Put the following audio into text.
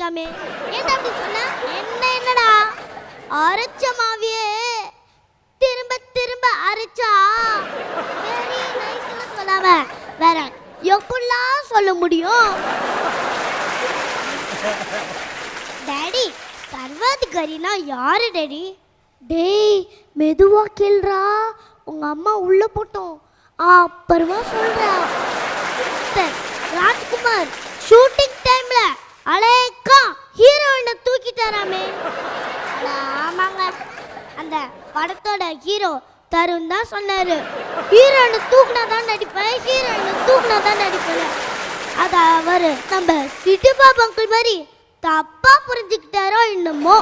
சொன்னாராமே. ஏன்டா அப்படி சொன்ன? என்னடா அரைச்ச மாவியே திரும்ப திரும்ப அரைச்சா வெரி நைஸ்னு சொல்லாம வேற எப்படிலாம் சொல்ல முடியும்? டாடி, சர்வாதிகாரினா யாரு டாடி? டேய், மெதுவா கேள்றா, உங்க அம்மா உள்ள போட்டோம், அப்புறமா சொல்றா. ராஜ்குமார் ஷூட்டிங் டைம்ல அலேக்கா ஹீரோயினை தூக்கிட்டாராமே. ஆமாங்க, அந்த படத்தோட ஹீரோ தருண் தான் சொன்னாரு, ஹீரோயினை தூக்குனாதான் நடிப்பேன், ஹீரோயினை தூக்குனாதான் நடிப்பேன். அத அவரு நம்ம சிட்டு பாபு அங்கிள் மாதிரி தப்பா புரிஞ்சுக்கிட்டாரோ என்னமோ.